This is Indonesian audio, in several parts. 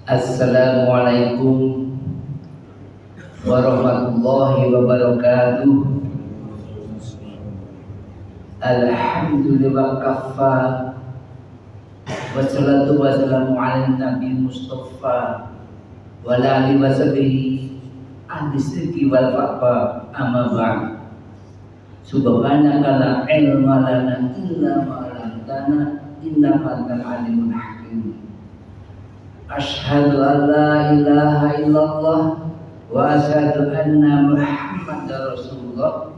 Assalamualaikum warahmatullahi wabarakatuh. Alhamdulillah kaffa wassalatu wassalamu ala nabi mustafa wa ala alihi wa sahbihi al-sidqi wal wafa amma ba'd. Subhanaka la ilma lana illa ma 'allamtana innaka antal alimul hakim. Asyhadu an la ilaha illallah wa asyhadu anna Muhammadar Rasulullah.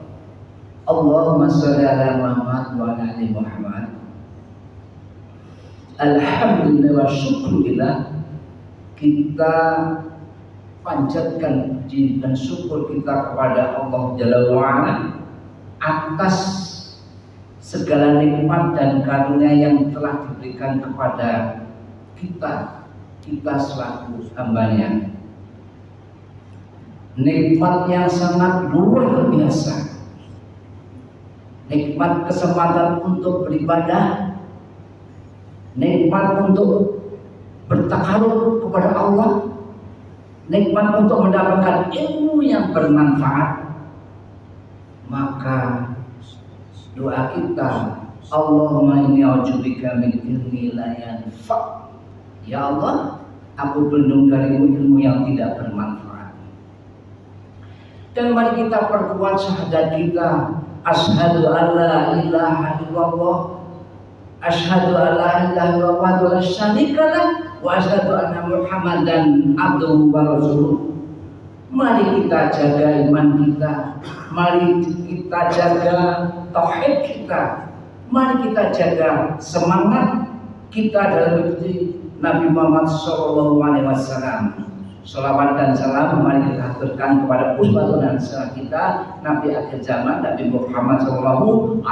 Allahumma shalli ala Muhammad wa ala ali Muhammad. Alhamdulillah wa syukurillah, kita panjatkan puji dan syukur kita kepada Allah Jalla wa'ala atas segala nikmat dan karunia yang telah diberikan kepada kita selaku hambanya. Nikmat yang sangat luar biasa, nikmat kesempatan untuk beribadah, nikmat untuk bertakarub kepada Allah, nikmat untuk mendapatkan ilmu yang bermanfaat. Maka doa kita, Allahumma inni a'udzubika min ilmi la yanfa'. Ya Allah, aku berlindung darimu ilmu yang tidak bermanfaat. Dan mari kita perkuat syahadat kita. Asyhadu an la ilaha illallah, asyhadu an la ilaha illallah wa la syarika lah, wa asyhadu anna Muhammadan abduhu wa rasuluh. Mari kita jaga iman kita, mari kita jaga tauhid kita, mari kita jaga semangat kita dalam mengikuti Nabi Muhammad SAW. Salawat dan salam mari kita haturkan kepada uswatun hasanah kita, Nabi akhir zaman Nabi Muhammad SAW,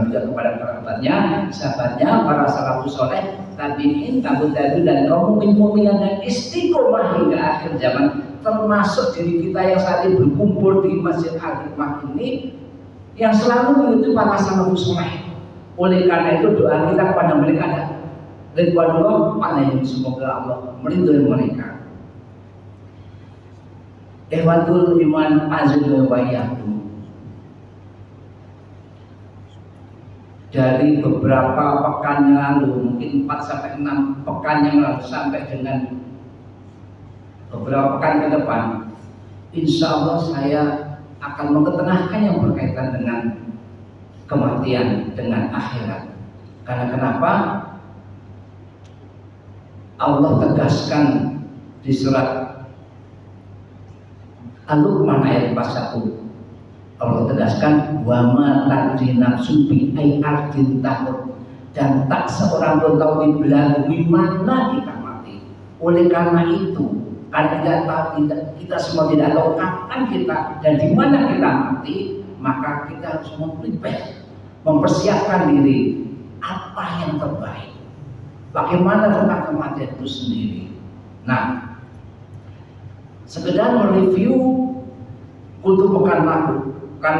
juga kepada kerabatnya, sahabatnya, para salafus saleh, tabi'in, tabi'ut tabi'in, dan kaum mukminin yang istiqomah hingga akhir zaman, termasuk diri kita yang saat ini berkumpul di Masjid Al-Hikmah ini, yang selalu mengikuti para salafus saleh. Oleh karena itu doa kita kepada mereka adalah ridwanullah alaihim, semoga Allah melindungi mereka. Ehwatul iman azul wa iyyakum. Dari beberapa pekan yang lalu, mungkin 4 sampai 6 pekan yang lalu, sampai dengan beberapa pekan ke depan, insya Allah saya akan mengetengahkan yang berkaitan dengan kematian, dengan akhirat. Karena kenapa? Allah tegaskan di surat Al-Luqman ayat 41, Allah tegaskan wa ma tadri nafsun bi ayyi ardin tamut, dan tak seorang pun tahu di bumi mana kita mati. Oleh karena itu, karena kita semua tidak tahu kapan kita dan di mana kita mati, maka kita harus mempersiapkan diri apa yang terbaik. Bagaimana tentang kematian itu sendiri. Nah, sekedar mereview untuk pekan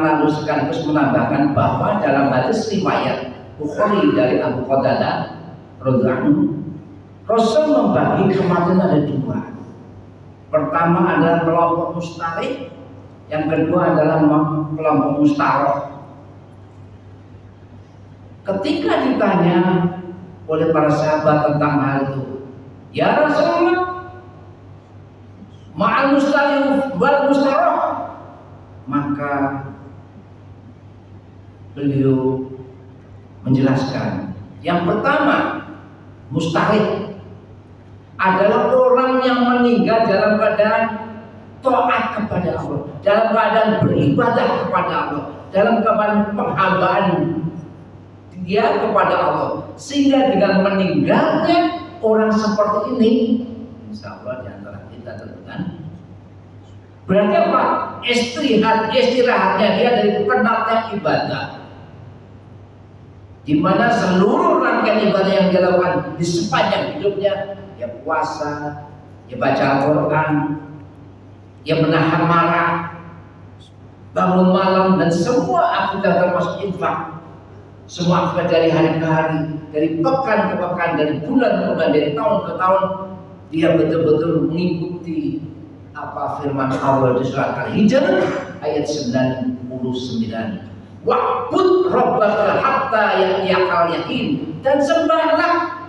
lalu sekaligus menambahkan bahwa dalam hadis riwayat Bukhari dari Abu Qatadah radhiyallahu anhu, Rasul membagi kematian ada 2. Pertama adalah kelompok mustarik, yang kedua adalah kelompok mustaroh. Ketika ditanya oleh para sahabat tentang hal itu, ya Rasulullah, ma'al mustarih wal mustaroh, maka beliau menjelaskan yang pertama, mustarih adalah orang yang meninggal dalam keadaan taat kepada Allah, dalam keadaan beribadah kepada Allah, dalam keadaan penghambaan dia kepada Allah, sehingga dengan meninggalnya orang seperti ini, insya Allah di antara kita tentukan berarti apa? Istirahatnya dia dari penatnya ibadah, di mana seluruh rangkaian ibadah yang dilakukan di sepanjang hidupnya, ya puasa, ya baca Al-Quran, ya menahan marah, bangun malam, dan semua aktivitas termasuk infak, semua aktivitas dari hari ke hari, dari pekan ke pekan, dari bulan ke bulan, dari tahun ke tahun, dia betul-betul mengikuti apa firman Allah di surat Al-Hijr ayat 99. Wa'bud rabbaka hatta ya'tiyakal yakin, dan sembahlah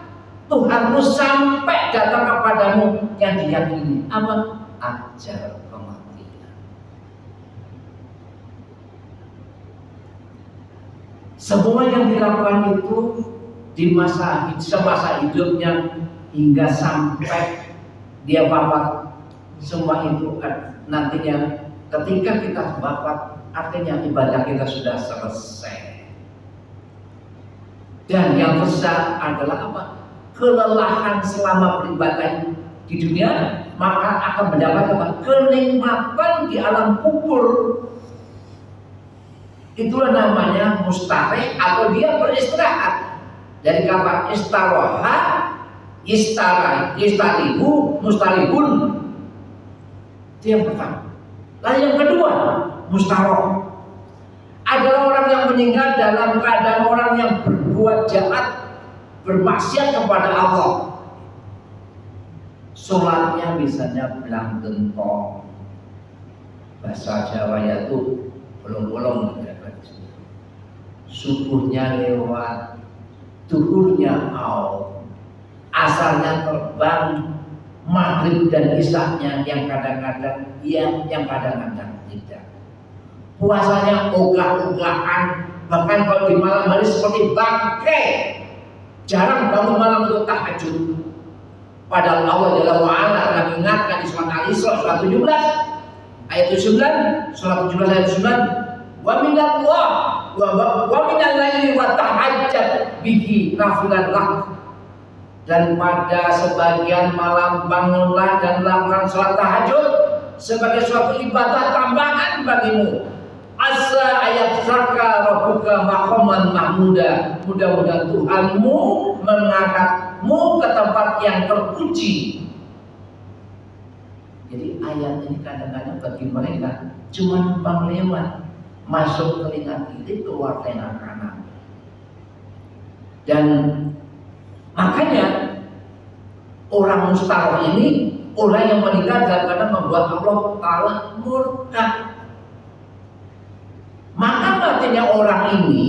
Tuhanmu sampai datang kepadamu yang diyakini. Apa? Ajal kematian. Semua yang dilakukan itu di semasa hidupnya hingga sampai dia wafat, semua itu nantinya ketika kita wafat, artinya ibadah kita sudah selesai. Dan yang besar adalah apa? Kelelahan selama beribadah di dunia, maka akan mendapat apa? Kenikmatan di alam kubur. Itulah namanya mustarih, atau dia beristirahat. Dari kata istaroha, istarihu, mustarihun. Itu yang pertama. Lalu yang kedua, mustaroh adalah orang yang meninggal dalam keadaan orang yang berbuat jahat, bermaksiat kepada Allah. Sholatnya misalnya belang gentong, bahasa Jawa yaitu bolong-bolong, subuhnya lewat, duhurnya out, asarnya terbang, maghrib dan isya-nya yang kadang-kadang iya, yang kadang-kadang tidak. Puasanya ogah-ogahan, bahkan kalau di malam hari seperti bangkai, jarang bangun malam untuk tahajud. Padahal Allah Jalla wa'ala telah mengingatkan di surat Al-Isra surat 17 ayat 9, surat 17 ayat 9, wa minallah wa minal laili wa tahajjat bihi nafilan lak. Dan pada sebagian malam bangunlah dan lakukan sholat tahajud sebagai suatu ibadah tambahan bagimu. Asa ayat saka rabbuka maqaman mahmuda. Mudah-mudahan Tuhanmu mengangkatmu ke tempat yang terpuji. Jadi ayat ini kadang-kadang bagi mereka cuma numpang lewat, masuk telinga kiri, keluar telinga kanan. Dan makanya orang mustaroh ini orang yang meninggal dalam keadaan membuat Allah Ta'ala murka. Maka matinya orang ini,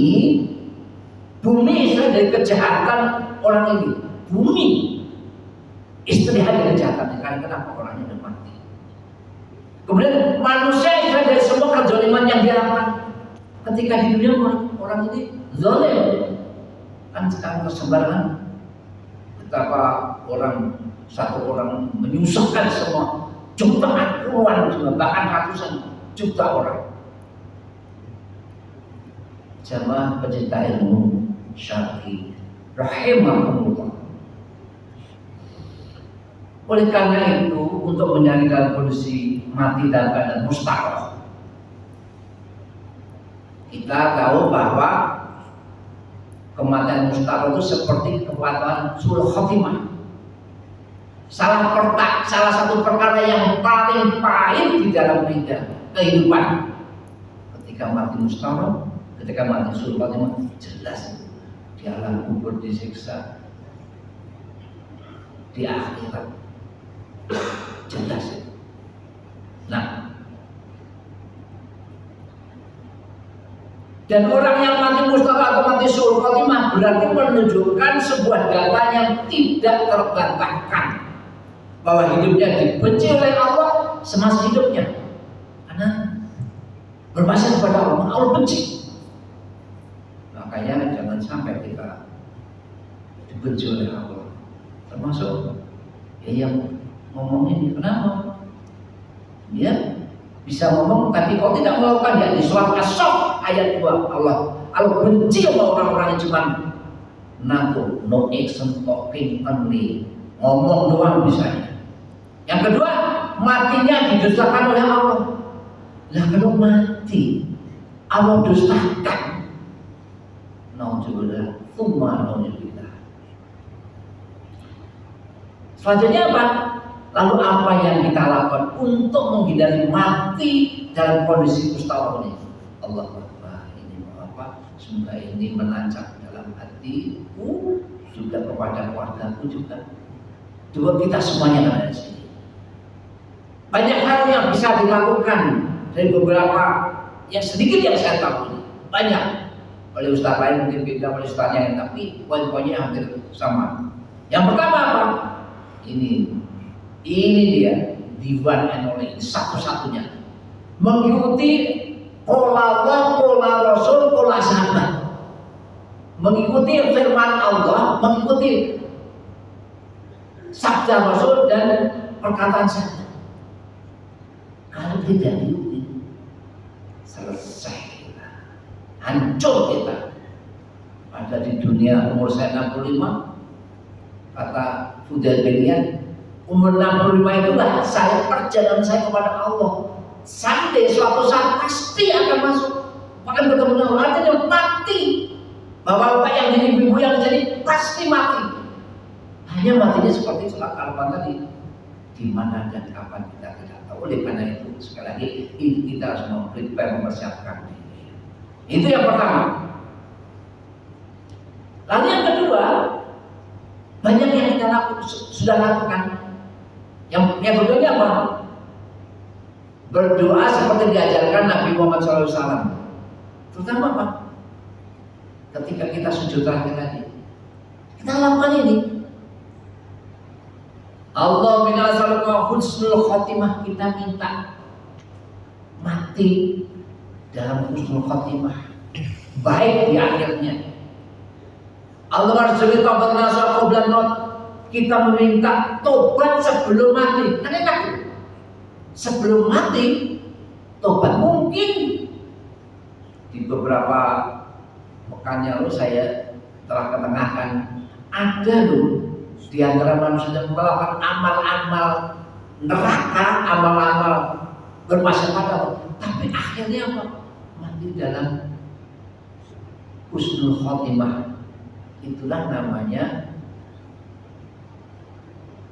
bumi istirahat dari kejahatan orang ini. Bumi istirahat dari kejahatan. Karena kenapa orangnya sudah mati. Kemudian manusia istirahat dari semua kezaliman yang dilakukan. Ketika di dunia orang ini zalim, kan sekarang kesembarangan. Betapa satu orang menyusahkan semua jutaan, puluhan juga, bahkan ratusan juta orang. Jamaah pecinta ilmu syar'i rahimahumullah. Oleh karena itu, untuk mencari dalam kondisi mati dalam keadaan mustaroh, kita tahu bahwa kematian mustaroh itu seperti kekuatan sul khotimah. Salah satu perkara yang paling pahit di dalam kehidupan. Ketika mati mustaroh, ketika mati sul khotimah, jelas di alam kubur disiksa, di akhirat jelas. Nah, dan orang yang mati mustaroh atau mati sul khotimah berarti menunjukkan sebuah data yang tidak terbantahkan, bahwa hidupnya dibenci oleh Allah semasa hidupnya karena bermaksiat kepada Allah, Allah benci. Makanya jangan sampai kita dibenci oleh Allah. Termasuk yang ngomong ini, kenapa? Dia bisa ngomong tapi kau tidak melakukan. Ya di surat As-Saff ayat 2 Allah benci sama orang-orang yang cuma no action, talking only, ngomong doang bisanya. Yang kedua, matinya didustakan oleh Allah. Lah kalau mati Allah dustakan, naudzubillah, tsumma naudzubillah. Selanjutnya apa? Lalu apa yang kita lakukan untuk menghindari mati dalam kondisi mustaroh ini? Allah Akbar, ini apa? Semoga ini menancap dalam hatiku, juga kepada keluargaku juga. Coba kita semuanya ada di sini. Banyak hal yang bisa dilakukan dari beberapa yang sedikit yang saya tahu ini. Banyak. Oleh ustaz lain mungkin beda, oleh ustaz yang lain, tapi poin-poinnya hampir sama. Yang pertama apa? Ini dia the one and only, satu-satunya mengikuti pola Allah, pola Rasul, pola sahabat, mengikuti firman Allah, mengikuti sabda Rasul dan perkataan sahabat. Kalau tidak diikuti, selesai kita, hancur kita. Ada di dunia umur saya 65, kata Fudail bin Iyad, umur 65 itulah saya perjalanan saya kepada Allah. Sampai suatu saat pasti akan masuk, akan ketemu dengan Allah. Artinya mati. Bapak-bapak yang jadi ibu yang jadi pasti mati. Hanya matinya seperti surat Al-Baqarah tadi. Di mana dan kapan kita tidak tahu. Oleh karena itu sekali lagi kita harus mempersiapkan diri. Itu yang pertama. Lalu yang kedua, banyak yang kita sudah lakukan. Yang kedua apa? Berdoa seperti diajarkan Nabi Muhammad SAW. Terutama apa? Ketika kita sujud terakhir tadi, kita lakukan ini. Allah minna as'aluka husnul khotimah, kita minta mati dalam husnul khotimah, baik di akhirnya. Allah marzuli taubat nasuha qabla maut, kita meminta tobat sebelum mati. Kan enak. Sebelum mati tobat. Mungkin di beberapa pekan yang lalu saya telah ketengahkan ada loh di antara manusia yang melakukan amal-amal neraka, amal-amal bermasyarakat, tapi akhirnya apa? Mati dalam husnul khotimah. Itulah namanya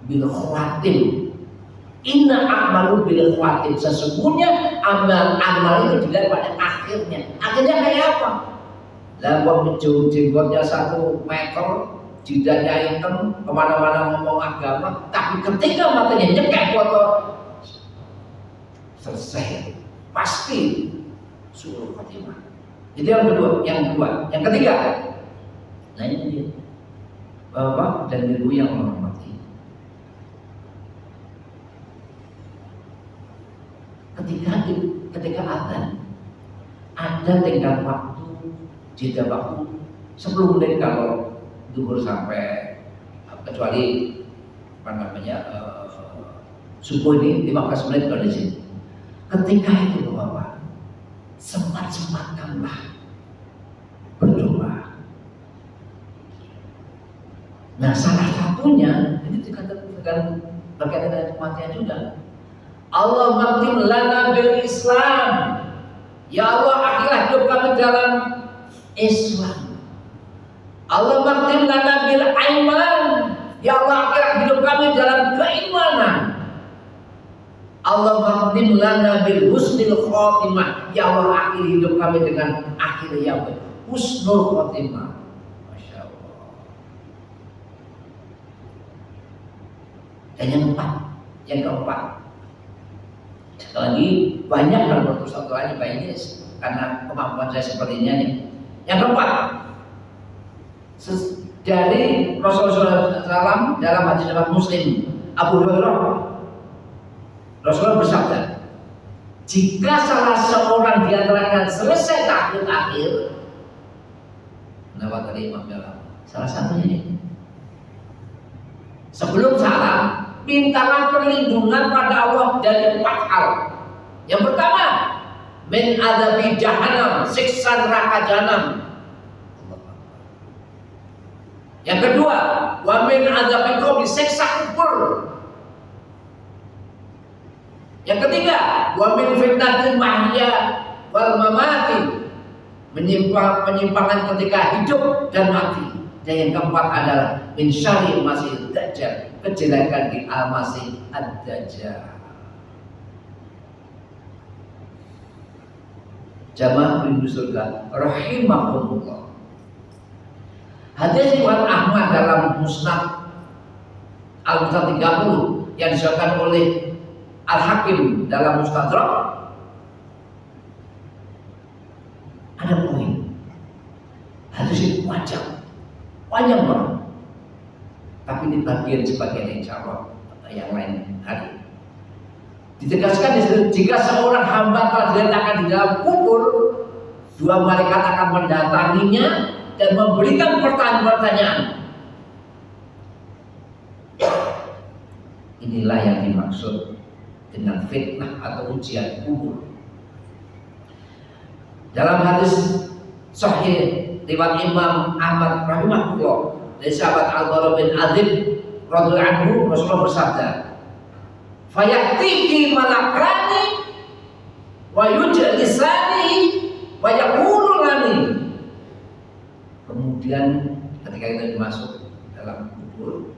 bil khawatim. Inna a'malu bil khawatim. Sesungguhnya amal-amal itu dilihat pada akhirnya. Akhirnya kayak apa? Lah jenggotnya 1 meter, jidanya hitam, kemana-mana ngomong agama, tapi ketika matanya nyekek foto, selesai, pasti suruh khotimah. Itu yang kedua. Yang ketiga, nah ini dia, bapak dan ibu yang menghormati. Ketika adzan, ada tenggang waktu, jeda waktu 10 menit kalau duhur sampai, kecuali apa namanya subuh ini 15 menit kalau di sini. Ketika itu bapak, sempat-sempatkanlah berdoa. Nah salah satunya ini dikatakan berkaitan dengan kematian juga. Allah maktim lana bil Islam. Ya Allah, akhirlah hidup kami dalam Islam. Allah maktim lana bil iman. Ya Allah, akhirlah hidup kami dalam keimanan. Allah maktim lana bil husnul khotimah. Ya Allah, akhir hidup kami dengan akhir yang husnul khotimah. Masya Allah. Dan yang keempat, sekali lagi banyak kalau berterus satu lagi banyak karena kemampuan saya seperti ini nih. Yang keempat, dari Rasulullah SAW dalam hadis riwayat Muslim, Abu Hurairah, Rasulullah bersabda, jika salah seorang di antara kalian selesai tahiyat akhir, kenapa tadi Imam bilang salah satunya ini, sebelum salam, mintalah perlindungan pada Allah dari 4 hal. Yang pertama, min adzabi jahannam, siksa neraka jahanam. Yang kedua, wa min adzabil qabr, siksa kubur. Yang ketiga, wa min fitnatil mahya wal mamati, penyimpangan ketika hidup dan mati. Dan yang keempat adalah min syarril masih dajjal, kejelekan di al-masih ad-dajjal. Jamaah rindu surga rahimahumullah. Hadis riwayat Ahmad dalam Musnad Al-Mustadrak 30 yang disahkan oleh Al-Hakim dalam Mustadrak, ada poin hadis itu panjang banget, tapi di bagian sebagian insya Allah yang lain hari ditegaskan jika seorang hamba telah diletakkan di dalam kubur, dua malaikat akan mendatanginya dan memberikan pertanyaan-pertanyaan. Inilah yang dimaksud dengan fitnah atau ujian kubur. Dalam hadis sahih riwayat Imam Ahmad rahimahullah dari sahabat Al-Bara bin Azib radhiyallahu anhu, Rasulullah bersabda, "Fayatihi malakani wa yujlisani wa yaqulu lani." Kemudian ketika kita dimasuk dalam kubur,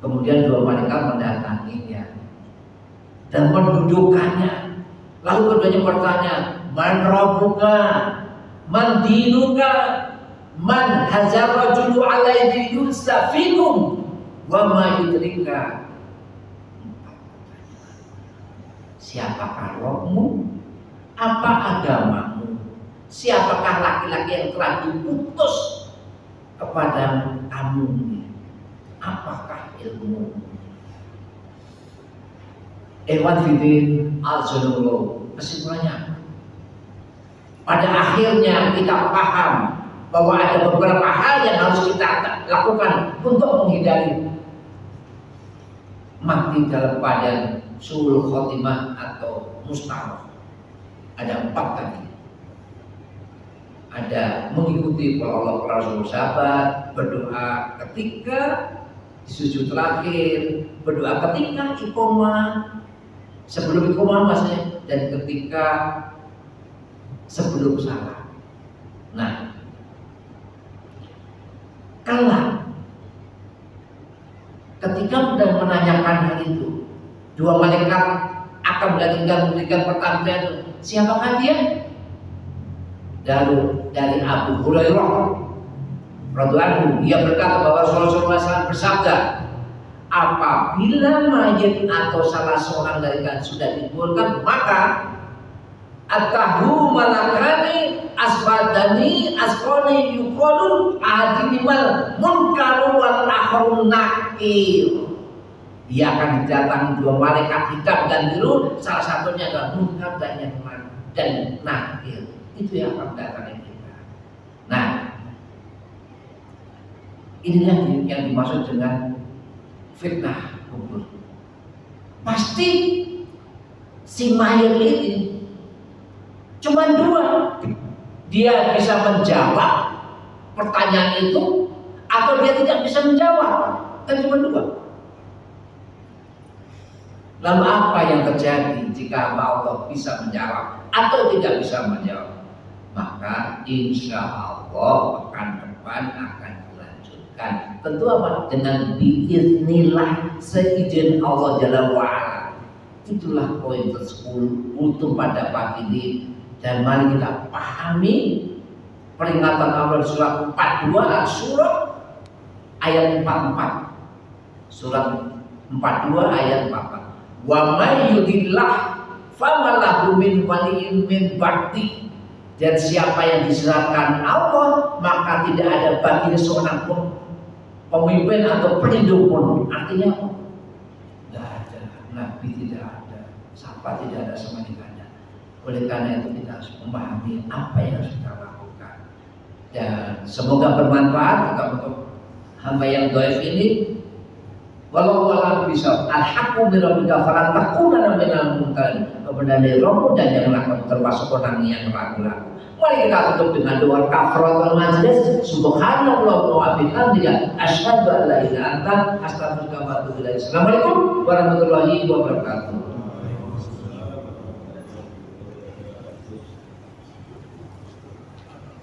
kemudian dua malaikat mendatanginya dan mendudukannya. Lalu keduanya bertanya, "Man rabbuka? Man dinuka? Man hazar rajulu alaihi yustafikum? Wa ma yudrika?" Siapakah rohmu? Apa agamamu? Siapakah laki-laki yang telah diutus kepada kamu? Apakah ilmu? Ikhwan fillah azanullah, kesimpulannya pada akhirnya kita paham bahwa ada beberapa hal yang harus kita lakukan untuk menghindari mati dalam keadaan suul khotimah atau mustahil. Ada 4 tadi. Ada mengikuti para rasul sahabat, berdoa ketika di sujud terakhir, berdoa ketika iqomah, sebelum iqomah maksudnya, dan ketika sebelum salat. Nah, kelak ketika sudah menanyakan hal itu, dua malaikat akan memberikan pertanyaan, siapakah dia? Lalu dari Abu Hurairah radhiyallahu anhu, dia berkata bahwa Rasulullah SAW bersabda, apabila mayit atau salah seorang dari kalian sudah dikuburkan, maka atahu malakani asbadani asqani yuqalu adinimal munkaru wal akharun nakir. Dia akan didatangi dua malaikat hitam dan biru, salah satunya adalah munkar dan nakir. Itu yang akan datangi kita. Nah, inilah yang dimaksud dengan fitnah kubur. Pasti si mayat ini cuma 2, dia bisa menjawab pertanyaan itu atau dia tidak bisa menjawab, kan cuma 2. Lalu apa yang terjadi jika Allah bisa menjawab atau tidak bisa menjawab? Maka insya Allah pekan depan akan dilanjutkan. Tentu apa? Dengan biiznillah, seizin Allah Jalla wa'ala. Itulah poin ke-10 untuk pada pagi ini. Dan mari kita pahami peringatan Allah di surat 42 al-surah ayat 44. Surat 42 ayat 44. Wa may yudillah famalahu min waliyyin min ba'di. Dan siapa yang diserahkan Allah, maka tidak ada bagi seorang pun pemimpin atau pelindung pun. Artinya apa? Tidak ada, Nabi tidak ada, sahabat tidak ada, semua tidak ada. Oleh karena itu kita harus memahami apa yang harus kita lakukan. Dan semoga bermanfaat untuk hamba yang dhaif ini. Walau bisa al-haqqu min rabbika falan takuna minal mumtarin. Kebenaran dari Rabb dan janganlah kamu termasuk orang yang ragu-ragu. Mari kita tutup dengan doa kafaratul majlis. Subhanallah wa bihamdihi asyhadu an la ilaha illa anta astaghfiruka wa atubu ilaik. Assalamualaikum warahmatullahi wabarakatuh.